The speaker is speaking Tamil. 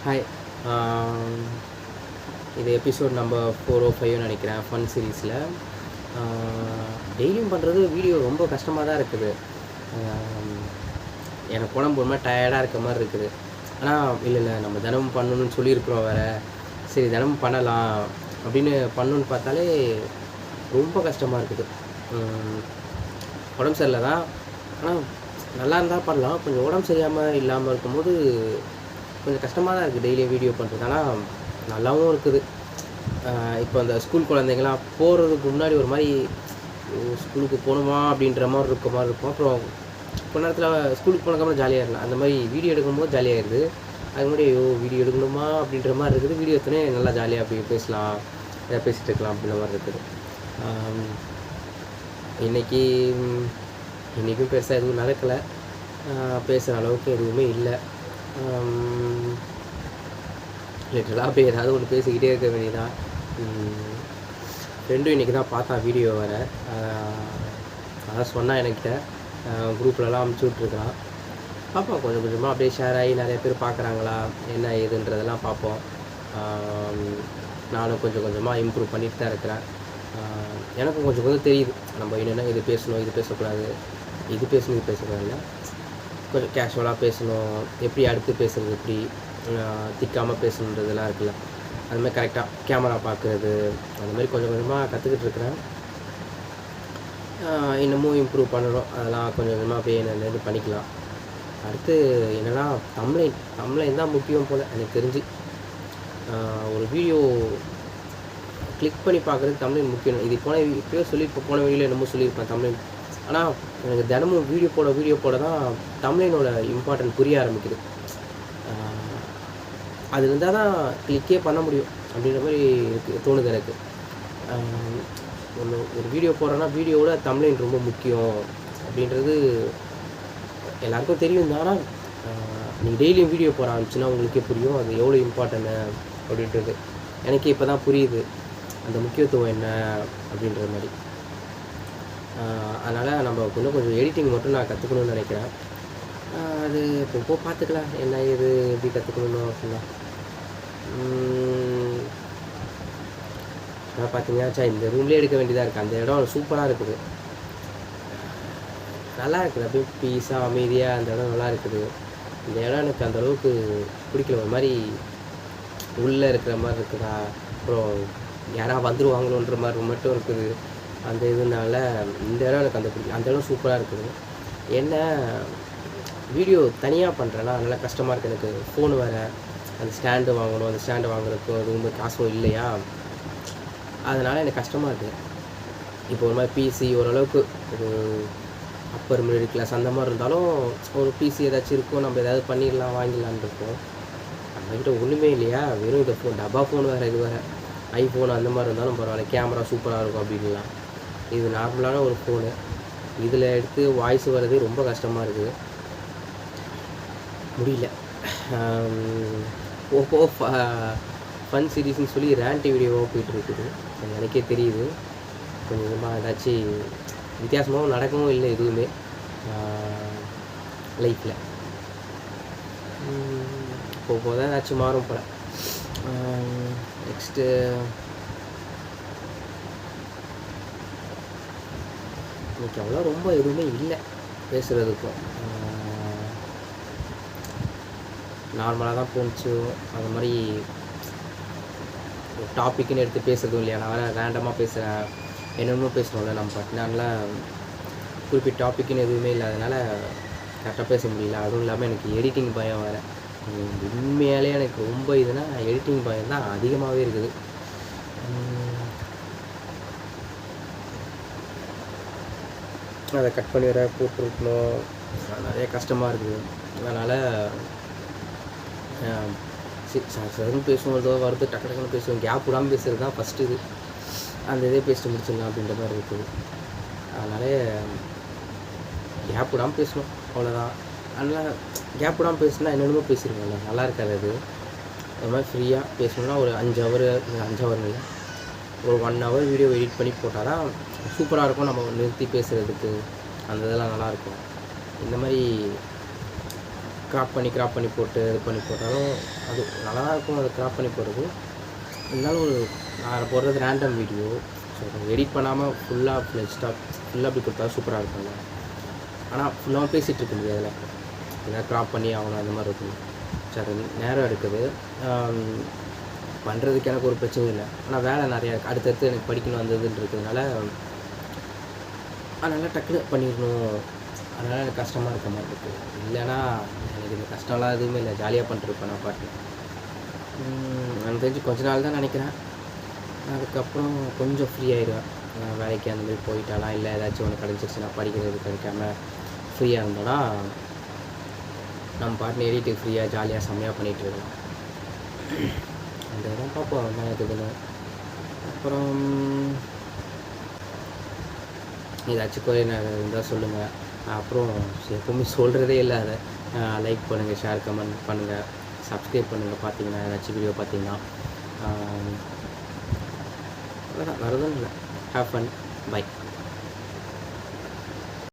ஹாய். இது எபிசோட் நம்பர் 405 நினைக்கிறேன். ஃபன் சீரீஸில் டெய்லியும் பண்ணுறது வீடியோ ரொம்ப கஷ்டமாக தான் இருக்குது. எனக்கு உடம்பு ஒரு மாதிரி டயர்டாக இருக்க மாதிரி இருக்குது. ஆனால் இல்லை நம்ம தினமும் பண்ணணும்னு சொல்லியிருக்கிறோம் வேறு. சரி தினமும் பண்ணலாம் அப்படின்னு பண்ணணுன்னு பார்த்தாலே ரொம்ப கஷ்டமாக இருக்குது. உடம்பு சரியில்லை தான், ஆனால் நல்லா இருந்தால் பண்ணலாம். கொஞ்சம் உடம்பு சரியாமல் இல்லாமல் இருக்கும்போது கொஞ்சம் கஷ்டமாக தான் இருக்குது டெய்லியும் வீடியோ பண்ணுறது. ஆனால் நல்லாவும் இருக்குது. இப்போ அந்த ஸ்கூல் குழந்தைங்களாம் போகிறதுக்கு முன்னாடி ஒரு மாதிரி ஸ்கூலுக்கு போகணுமா அப்படின்ற மாதிரி இருக்கும். அப்புறம் கொஞ்ச நேரத்தில் ஸ்கூலுக்கு போனதுக்கப்புறம் ஜாலியாக இருக்கலாம். அந்த மாதிரி வீடியோ எடுக்கும்போது ஜாலியாகிடுது. அது முன்னாடி வீடியோ எடுக்கணுமா அப்படின்ற மாதிரி இருக்குது. வீடியோ எடுத்தோன்னே நல்லா ஜாலியாக அப்படி பேசலாம், எதாவது பேசிகிட்டு இருக்கலாம் அப்படின்ற மாதிரி இருக்குது. இன்றைக்கும் பெருசாக எதுவும் நடக்கலை. பேசுகிற அளவுக்கு எதுவுமே இல்லை. லிட்டரலாக அப்படியே ஏதாவது ஒன்று பேசிக்கிட்டே இருக்க வேண்டியதான். ஃப்ரெண்டும் இன்றைக்கி தான் பார்த்தான் வீடியோ வர. அதான் சொன்னான் என்கிட்ட. குரூப்லலாம் அமுச்சு விட்ருக்கான். பார்ப்போம், கொஞ்சம் கொஞ்சமாக அப்படியே ஷேர் ஆகி நிறைய பேர் பார்க்குறாங்களா என்ன ஏதுன்றதெல்லாம் பார்ப்போம். நானும் கொஞ்சம் கொஞ்சமாக இம்ப்ரூவ் பண்ணிட்டு தான் இருக்கிறேன். எனக்கும் கொஞ்சம் கொஞ்சம் தெரியுது நம்ம என்னென்ன இது பேசணும், இது பேசக்கூடாது, இது பேசக்கூடாதுல்ல, கொஞ்சம் கேஷுவலாக பேசணும், எப்படி அடுத்து பேசுகிறது, எப்படி திக்காமல் பேசணுன்றதெல்லாம் இருக்குல்ல, அதுமாதிரி கரெக்டாக கேமரா பார்க்குறது, அந்த மாதிரி கொஞ்சம் கொஞ்சமாக கற்றுக்கிட்டு இருக்கிறேன். இன்னமும் இம்ப்ரூவ் பண்ணணும். அதெல்லாம் கொஞ்சம் கொஞ்சமாக அப்படியே என்னென்னு பண்ணிக்கலாம். அடுத்து என்னென்னா தம்ப்லைன் தான் முக்கியம் போல் எனக்கு தெரிஞ்சு. ஒரு வீடியோ கிளிக் பண்ணி பார்க்குறதுக்கு தம்ப்லைன் முக்கியம். இது இப்போயோ போன வீடியோவில் என்னமோ சொல்லியிருப்பேன் தம்ப்லைன். ஆனால் எனக்கு தினமும் வீடியோ போட தான் தம்ப்லைனோட இம்பார்ட்டன்ட் புரிய ஆரம்பிக்குது. அது இருந்தால் தான் கிளிக்கே பண்ண முடியும் அப்படின்ற மாதிரி தோணுது எனக்கு. ஒரு வீடியோ போடுறேன்னா வீடியோவோட தம்ப்லைன் ரொம்ப முக்கியம் அப்படின்றது எல்லாருக்கும் தெரியும் தான். ஆனால் நீங்கள் டெய்லியும் வீடியோ போட ஆரம்பிச்சுன்னா உங்களுக்கே புரியும் அது எவ்வளோ இம்பார்ட்டன்னு அப்படின்றது. எனக்கு இப்போ தான் புரியுது அந்த முக்கியத்துவம் என்ன அப்படின்ற மாதிரி. அதனால் நம்ம கொஞ்சம் எடிட்டிங் மட்டும் நான் கற்றுக்கணும்னு நினைக்கிறேன். அது இப்போ பார்த்துக்கலாம் என்ன ஏது எப்படி கற்றுக்கணும் அப்படின்னா. பார்த்தீங்கன்னா இந்த ரூம்லேயே எடுக்க வேண்டியதாக இருக்குது. அந்த இடம் சூப்பராக இருக்குது, நல்லா இருக்குது. அப்படியே பீஸாக அமைதியாக அந்த இடம் நல்லா இருக்குது. இந்த இடம் எனக்கு அந்தளவுக்கு பிடிக்கல. ஒரு மாதிரி உள்ளே இருக்கிற மாதிரி இருக்குதா, அப்புறம் யாராவது வந்துடுவாங்களோன்ற மாதிரி மட்டும் இருக்குது. அந்த இதனால இந்த இடம் எனக்கு அந்த இடம் சூப்பராக இருக்குது. என்ன வீடியோ தனியாக பண்ணுறேன்னா நல்லா கஷ்டமாக இருக்குது எனக்கு. ஃபோனு வேறு, அந்த ஸ்டாண்டு வாங்கணும். அந்த ஸ்டாண்டு வாங்குறதுக்கு அது ரொம்ப காசும் இல்லையா, அதனால் எனக்கு கஷ்டமாக இருக்குது. இப்போ ஒரு மாதிரி பிசி ஓரளவுக்கு ஒரு அப்பர் மிடில் கிளாஸ் அந்த மாதிரி இருந்தாலும் ஒரு பிசி ஏதாச்சும் இருக்கும், நம்ம ஏதாவது பண்ணிடலாம் வாங்கிடலான்னு இருக்கோம். நம்மக்கிட்ட ஒன்றுமே இல்லையா, வெறும் இந்த ஃபோன் டப்பா ஃபோன் வேறு, இது வேறு ஐஃபோன் அந்த மாதிரி இருந்தாலும் பரவாயில்ல, கேமரா சூப்பராக இருக்கும் அப்படின்லாம். இது நார்மலான ஒரு ஃபோனு, இதில் எடுத்து வாய்ஸ் வர்றது ரொம்ப கஷ்டமாக இருக்குது, முடியல. ஓப்போ ஃபன் சீரீஸ்ன்னு சொல்லி ரேண்ட் வீடியோவாக போயிட்டுருக்குது. எனக்கே தெரியுது. கொஞ்சம் கொஞ்சமாக ஏதாச்சும் வித்தியாசமாகவும் நடக்கவும் இல்லை எதுவுமே லைஃப்பில். போக தான் ஏதாச்சும் மாறும் போல். நெக்ஸ்ட்டு இன்றைக்கி அவ்வளோ ரொம்ப எதுவுமே இல்லை பேசுகிறதுக்கும். நார்மலாக தான் போணுச்சு. அந்த மாதிரி ஒரு டாப்பிக்குன்னு எடுத்து பேசுகிறதும் இல்லையா. நான் வேறு ரேண்டமாக பேசுகிறேன், என்னென்னமோ பேசணும்ல நம்ம பட்டினால. குறிப்பிட்ட டாப்பிக்குன்னு எதுவுமே இல்லாதனால கரெக்டாக பேச முடியல. அதுவும் இல்லாமல் எனக்கு எடிட்டிங் பயம் வேறு. உண்மையாலே எனக்கு ரொம்ப இதுனா எடிட்டிங் பயம் தான் அதிகமாகவே இருக்குது. அதை கட் பண்ணி வர போட்டுருக்கணும், நிறைய கஷ்டமாக இருக்குது. அதனால் சரி பேசுவோம், வருது டக்கு டக்குன்னு பேசுவோம். கேப் விடாமல் பேசுகிறது தான் ஃபஸ்ட்டு இது. அந்த இதே பேசிட்டு முடிச்சிடலாம் அப்படின்ற மாதிரி இருக்குது. அதனால கேப் விடாமல் பேசணும், அவ்வளோதான். அதனால் கேப் விடாமல் பேசுனா என்னென்னமோ பேசியிருக்கோம்ல, நல்லா இருக்காது அது. அது மாதிரி ஃப்ரீயாக பேசணுன்னா ஒரு 5 ஹவர் இல்லை, ஒரு 1 ஹவர் வீடியோ எடிட் பண்ணி போட்டால் தான் சூப்பராக இருக்கும். நம்ம நிறுத்தி பேசுகிறதுக்கு அந்த இதெல்லாம் நல்லாயிருக்கும். இந்த மாதிரி க்ராப் பண்ணி போட்டு இது பண்ணி போட்டாலும் அது நல்லா தான் இருக்கும். அதை க்ராப் பண்ணி போடுறது இருந்தாலும் நான் போடுறது ரேண்டம் வீடியோ. ஸோ எடிட் பண்ணாமல் ஃபுல்லாக அப்படி கொடுத்தா சூப்பராக இருக்கும்ல. ஆனால் ஃபுல்லாக பேசிகிட்டு இருக்க முடியாதுல்ல, ஏதாவது க்ராப் பண்ணி ஆகணும் அந்த மாதிரி இருக்கும். சரி நேரம் எடுக்குது பண்ணுறதுக்கு எனக்கு ஒரு பிரச்சனையும் இல்லை. ஆனால் வேலை நிறையா இருக்குது, அடுத்தடுத்து எனக்கு படிக்கணும் வந்ததுன்றதுனால அதனால் டக்குன்னு பண்ணிடணும். அதனால் எனக்கு கஷ்டமாக இருக்க மாதிரி இருக்குது. இல்லைன்னா எனக்கு இந்த கஷ்டம்லாம் எதுவுமே இல்லை, ஜாலியாக பண்ணிட்டுருப்பேன் நான் பாட்டு. எனக்கு தெரிஞ்சு கொஞ்ச நாள் தான் நினைக்கிறேன். அதுக்கப்புறம் கொஞ்சம் ஃப்ரீ ஆகிடுவேன். வேலைக்கு அந்த மாதிரி போயிட்டாலாம், இல்லை ஏதாச்சும் ஒன்று கிடச்சிருச்சுன்னா படிக்கிறது கிடைக்காம ஃப்ரீயாக இருந்தோன்னா நம்ம பாட்டு எடிட்டு ஃப்ரீயாக ஜாலியாக செம்மையாக பண்ணிகிட்ருக்கலாம். அந்த இடம் பார்ப்போம் என்ன இருக்குதுன்னு. அப்புறம் ஏதாச்சும் குறை இருந்தால் சொல்லுங்கள். அப்புறம் எப்போவுமே சொல்கிறதே இல்லை, அதை லைக் பண்ணுங்கள், ஷேர் கமெண்ட் பண்ணுங்கள், சப்ஸ்கிரைப் பண்ணுங்கள். பார்த்தீங்கன்னா ஏதாச்சும் வீடியோ பார்த்தீங்கன்னா அவ்வளோதான், வேறு எதுவும் இல்லை. Have fun, by.